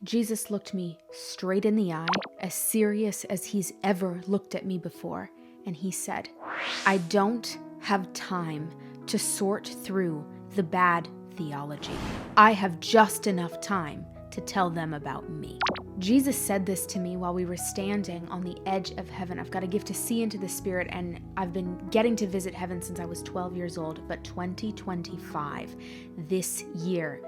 Jesus looked me straight in the eye, as serious as he's ever looked at me before, and he said, I don't have time to sort through the bad theology. I have just enough time to tell them about me. Jesus said this to me while we were standing on the edge of heaven. I've got a gift to see into the Spirit, and I've been getting to visit heaven since I was 12 years old, but 2025, this year,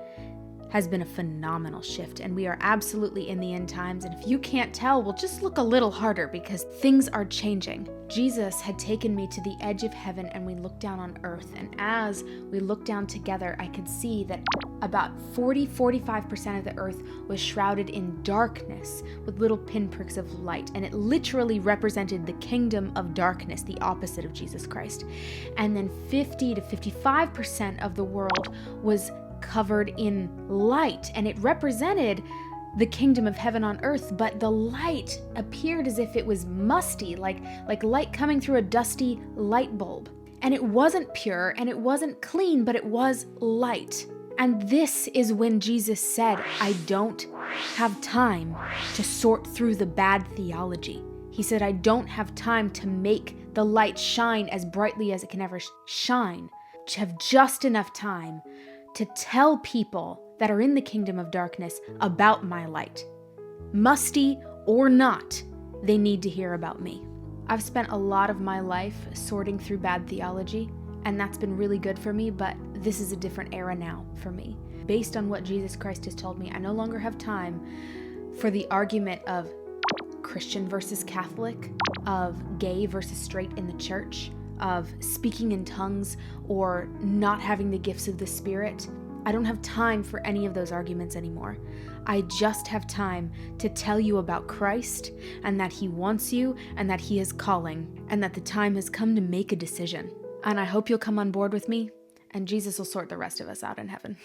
has been a phenomenal shift, and we are absolutely in the end times. And if you can't tell, well, just look a little harder because things are changing. Jesus had taken me to the edge of heaven, and we looked down on earth, and as we looked down together, I could see that about 45% of the earth was shrouded in darkness with little pinpricks of light, and it literally represented the kingdom of darkness, the opposite of Jesus Christ. And then 50 to 55% of the world was covered in light, and it represented the kingdom of heaven on earth, but the light appeared as if it was musty, like light coming through a dusty light bulb. And it wasn't pure and it wasn't clean, but it was light. And this is when Jesus said, I don't have time to sort through the bad theology. He said, I don't have time to make the light shine as brightly as it can ever shine, to have just enough time to tell people that are in the kingdom of darkness about my light. Musty or not, they need to hear about me. I've spent a lot of my life sorting through bad theology, and that's been really good for me, but this is a different era now for me. Based on what Jesus Christ has told me, I no longer have time for the argument of Christian versus Catholic, of gay versus straight in the church, of speaking in tongues or not having the gifts of the Spirit. I don't have time for any of those arguments anymore. I just have time to tell you about Christ and that He wants you and that He is calling and that the time has come to make a decision. And I hope you'll come on board with me, and Jesus will sort the rest of us out in heaven.